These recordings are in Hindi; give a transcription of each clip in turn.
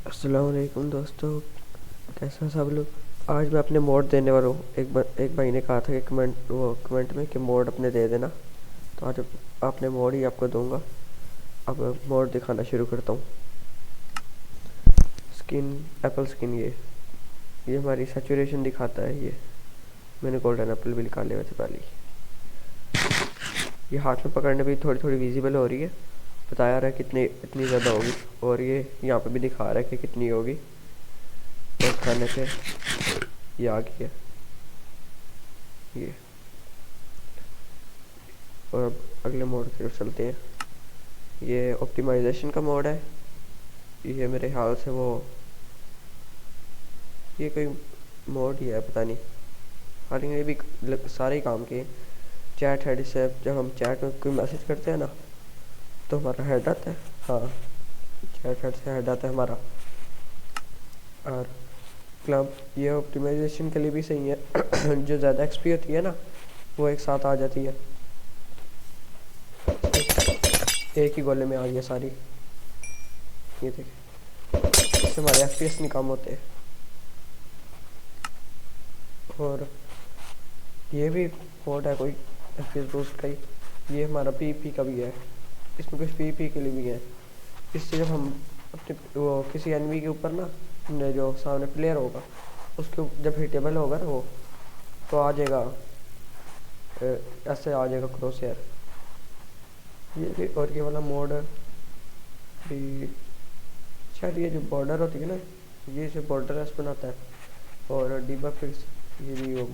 अस्सलाम वालेकुम दोस्तों, कैसे हैं सब लोग। आज मैं अपने मोड देने वाला हूँ। एक भाई ने कहा था कि कमेंट में कि मोड अपने दे देना, तो आज अपने मोड ही आपको दूंगा। अब मोड दिखाना शुरू करता हूँ। स्किन, एप्पल स्किन, ये हमारी सैचुरेशन दिखाता है। ये मैंने गोल्डन एप्पल भी निकाले हुए थे पहले ही। ये हाथ में पकड़ने भी थोड़ी थोड़ी विजिबल हो रही है, बताया रहा है कितनी इतनी ज़्यादा होगी। और ये यहाँ पे भी दिखा रहा है कि कितनी होगी। और खाने पे ये आ गई है ये। और अब अगले मोड की तरफ चलते हैं। ये ऑप्टिमाइजेशन का मोड है। ये मेरे ख्याल से ये कोई मोड ही है, पता नहीं। हालांकि ये भी सारे ही काम के। चैट हेड से जब हम चैट में कोई मैसेज करते हैं ना, तो हमारा हेड आता है। हाँ, चैट हेड से हेड आता है हमारा। और क्लब ये ऑप्टिमाइजेशन के लिए भी सही है। जो ज़्यादा एक्सपी होती है ना, वो एक साथ आ जाती है। एक ही गोले में आ गई सारी। ये देखिए, इससे हमारे एफपीएस नहीं कम होते। और ये भी मोड है कोई एफपीएस बूस्ट का ही। ये हमारा पीपी का भी है। इसमें कुछ पीपी के लिए भी है। इससे जब हम अपने वो किसी एनिमी के ऊपर ना, जो सामने प्लेयर होगा उसके जब हिटेबल होगा ना वो, तो आ जाएगा, ऐसे आ जाएगा क्रॉसहेयर। ये भी। और ये वाला मोड भी शायद ये जो बॉर्डर होती है ना, ये जो बॉर्डर है बनाता है। और डीबग फिक्स, ये भी वो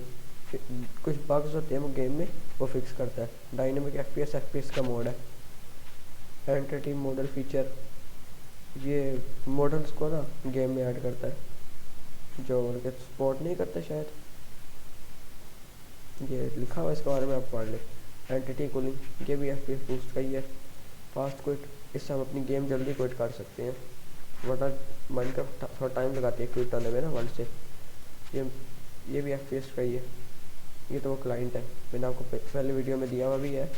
कुछ बग्स होते हैं वो गेम में, वो फिक्स करता है। डायनेमिक एफपीएस का मोड है। एंटिटी मॉडल फीचर, ये मॉडल्स को ना गेम में ऐड करता है जो उनके सपोर्ट नहीं करते शायद। ये लिखा हुआ है, इसके बारे में आप पढ़ लें। एंटिटी कूलिंग, ये भी एफपीएस बूस्ट का ही है। फास्ट क्विट, इससे हम अपनी गेम जल्दी क्विट कर सकते हैं, वरना माइनक्राफ्ट थोड़ा टाइम लगाती है क्विट होने में ना वर्ल्ड से। ये भी एफपीएस का ही है। ये तो वो क्लाइंट है, मैंने आपको पहले वीडियो में दिया हुआ भी है,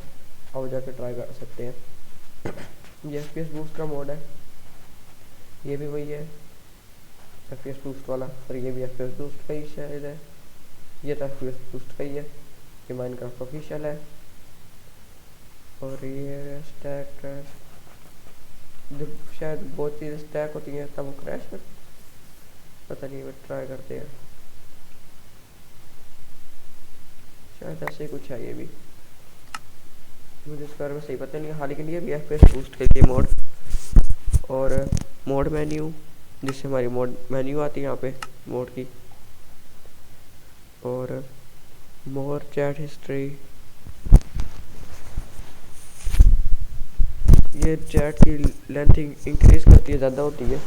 आप जाकर ट्राई कर सकते हैं। ये एफपीएस बूस्ट का मोड है। ये भी वही है, एफपीएस बूस्ट वाला। और ये भी एफपीएस बूस्ट का ही शायद है। ये तो एफपीएस बूस्ट का ही है। ये माइनक्राफ्ट ऑफिशियल है। और ये स्टैक, जब शायद बहुत चीज़ें स्टैक होती हैं तब वो क्रैश कर, पता नहीं, वो ट्राई करते हैं। शायद ऐसे ही कुछ है ये भी, मुझे इसके बारे में सही पता नहीं। हालांकि ये भी एफपीएस बूस्ट के लिए मोड। और मोड मेन्यू, जिससे हमारी मोड मेन्यू आती है यहाँ पे मोड की। और मोर चैट हिस्ट्री, ये चैट की लेंथ इंक्रीज करती है, ज़्यादा होती है।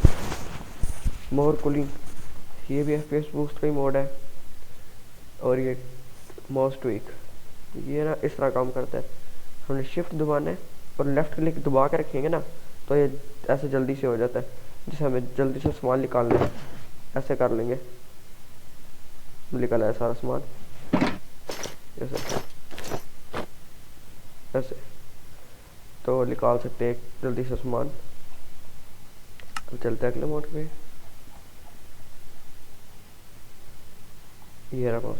मोर कूलिंग, ये भी एफपीएस बूस्ट का ही मोड है। और ये माउस ट्विक, ये ना इस तरह काम करता है। हमने शिफ्ट दबाना है और लेफ्ट क्लिक दबा के रखेंगे ना, तो ये ऐसे जल्दी से हो जाता है। जैसे हमें जल्दी से सामान निकालना है, ऐसे कर लेंगे, निकला है सारा सामान ऐसे ऐसे, तो निकाल सकते हैं जल्दी से सामान। अब चलते हैं अगले मोड पे। ये रहा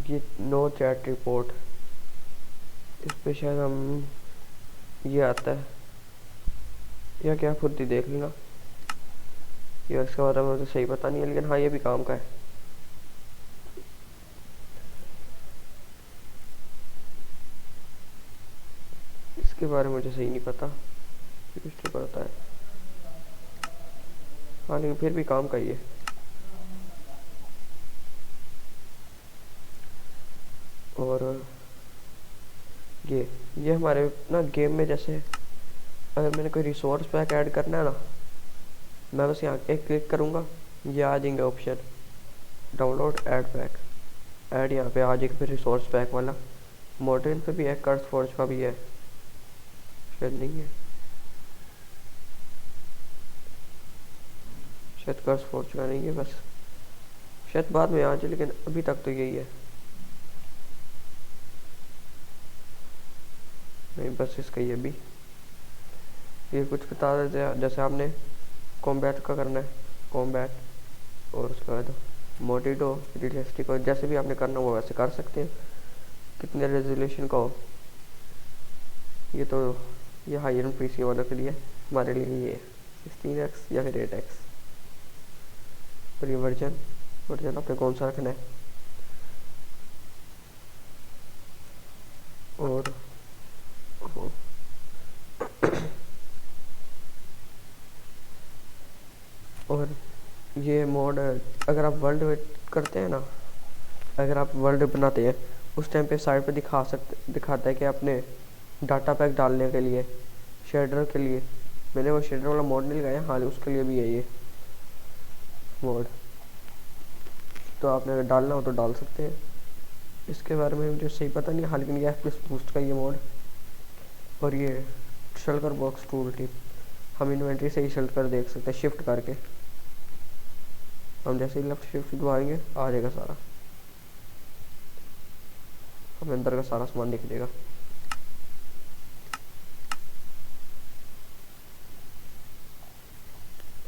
ये नो चैट रिपोर्ट, इस पे शायद हम, ये आता है या क्या, खुद ही देख लेना। ये इसके बारे में मुझे सही पता नहीं है, लेकिन हाँ ये भी काम का है। इसके बारे में मुझे सही नहीं पता, कुछ तो पता है। हाँ, लेकिन फिर भी काम का ही है। और ये हमारे ना गेम में, जैसे अगर मैंने कोई रिसोर्स पैक ऐड करना है ना, मैं बस यहाँ एक क्लिक करूँगा, ये आ जाएंगे option download add pack. Add यहाँ पे आ जाएगा फिर रिसोर्स पैक वाला। मॉडर्न पे भी है, कर्स फोर्ज का भी है, शायद नहीं है, शायद कर्स फोर्ज का नहीं है, बस शायद बाद में आ जाए, लेकिन अभी तक तो यही है। नहीं, बस इसका ही अभी। ये कुछ बता देते हैं, जैसे आपने कॉम्बैट का करना है कॉम्बैट और उसके बाद मोडिडो रियलिस्टिक, और जैसे भी आपने करना हो वैसे कर सकते हैं, कितने रेजोल्यूशन का हो। ये तो ये हाई एंड पीसी वालों के लिए, हमारे लिए ये 16x या फिर 8x। और ये वर्जन वर्जन आपने कौन सा रखना है। और और ये मोड अगर आप वर्ल्ड करते हैं ना, अगर आप वर्ल्ड बनाते हैं उस टाइम पे साइड पे दिखाता है कि आपने डाटा पैक डालने के लिए शेडर के लिए, मैंने वो शेडर वाला मोड नहीं लगाया, हाल उसके लिए भी है ये मोड, तो आपने अगर डालना हो तो डाल सकते हैं। इसके बारे में मुझे सही पता नहीं है, लेकिन ये FPS बूस्ट का ये मोड। और ये शल्कर बॉक्स टूल टिप, हम इन्वेंट्री से ही शल्कर देख सकते हैं शिफ्ट करके। हम जैसे ही लेफ्ट शिफ्ट दबाएंगे आ जाएगा सारा, हमें अंदर का सारा सामान दिख देगा।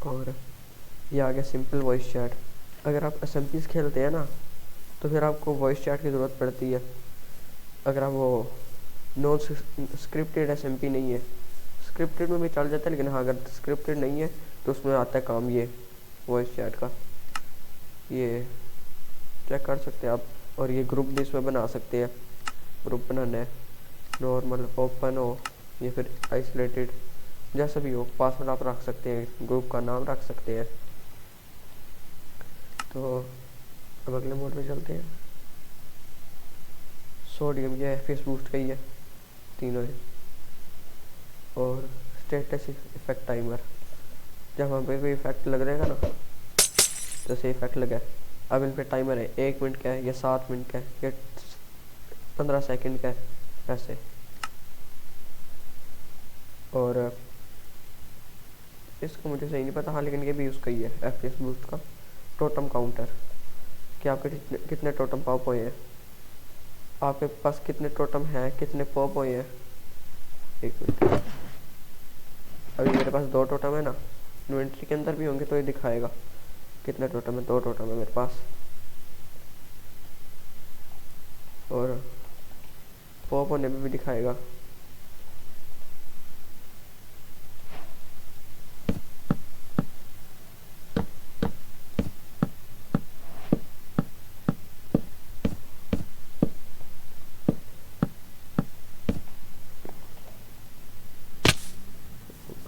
और ये आ गया सिंपल वॉइस चैट। अगर आप SMPs खेलते हैं ना तो फिर आपको वॉइस चैट की ज़रूरत पड़ती है। अगर आप वो नॉन स्क्रिप्टेड SMP नहीं है, स्क्रिप्टेड में भी चल जाता है, लेकिन हाँ अगर स्क्रिप्टेड नहीं है तो उसमें आता है काम ये वॉइस चैट का, ये चेक कर सकते हैं आप। और ये ग्रुप भी इसमें बना सकते हैं, ग्रुप बनाना है, नॉर्मल ओपन हो या फिर आइसोलेटेड, जैसा भी हो। पासवर्ड आप रख सकते हैं, ग्रुप का नाम रख सकते हैं। तो अब अगले मोड में चलते हैं। सोडियम ये FPS बूस्ट का ही है, तीनों है। और स्टेटस इफेक्ट टाइमर, जब वहाँ पे कोई इफेक्ट लग रहेगा ना, जैसे इफेक्ट लगा अब इन पे टाइमर है, 1 मिनट का है या 7 मिनट का है या 15 सेकंड का है, ऐसे। और इसको मुझे सही नहीं पता, हाँ लेकिन ये भी उसका ही है FPS बूस्ट का। टोटम काउंटर कि आपके कितने टोटम पॉप हुए हैं, आपके पास कितने टोटम हैं, कितने पॉप हुए हैं। एक मिनट, अभी मेरे पास 2 टोटम है ना, इन्वेंट्री के अंदर भी होंगे तो ये दिखाएगा कितने टोटम है। 2 टोटम है मेरे पास। और पॉप होने में भी दिखाएगा।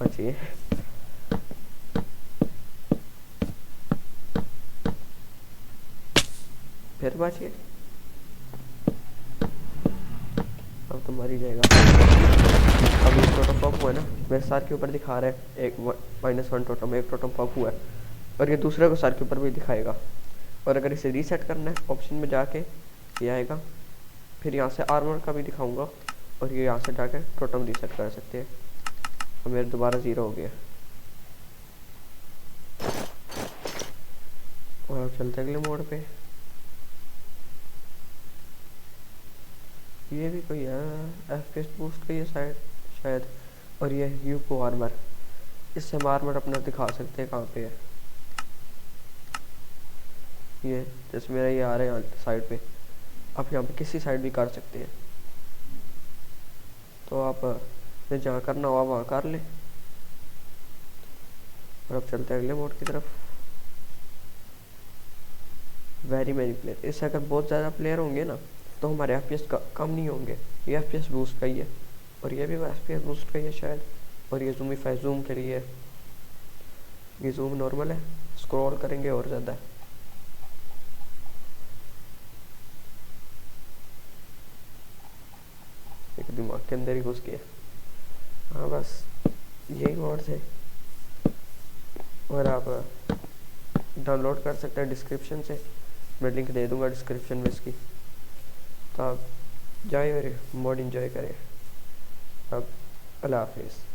बचिए, फिर बचिए, अब तो मर ही जाएगा। अब एक टोटम पॉप हुआ है ना, मेरे सर के ऊपर दिखा रहा है एक -1 टोटम, एक टोटम पॉप हुआ है, और ये दूसरे को सर के ऊपर भी दिखाएगा। और अगर इसे रीसेट करना है ऑप्शन में जाके ये आएगा, फिर यहाँ से आर्मर का भी दिखाऊंगा, और ये यहाँ से जाके टोटम रीसेट कर सकते हैं। और मेरे दोबारा 0 हो गया। और अब चलते अगले मोड पे। ये भी कोई है FPS बूस्ट का ये शायद। और ये यूको आर्मर, इससे हम आर्मर अपना दिखा सकते हैं कहाँ पे है। ये जैसे मेरा ये आ रहा है यहाँ साइड पे, आप यहाँ पे किसी साइड भी कर सकते हैं। तो आप जहाँ करना हो वहाँ कर लें। और अब चलते हैं अगले मोड की तरफ। वेरी मैनी प्लेयर, इससे अगर बहुत ज़्यादा प्लेयर होंगे ना तो हमारे FPS कम नहीं होंगे। ये FPS बूस्ट का ही है, और ये भी FPS बूस्ट का ही है शायद। और ये जूमिफाई जूम के लिए, ये जूम नॉर्मल है, स्क्रॉल करेंगे और ज़्यादा है। एक दिमाग के अंदर ही घुस गया। हाँ बस यही मोड थे, और आप डाउनलोड कर सकते हैं डिस्क्रिप्शन से, मैं लिंक दे दूंगा डिस्क्रिप्शन में इसकी। तो आप जाइए मेरे मोड एंजॉय करें। अब अल्लाह हाफिज़।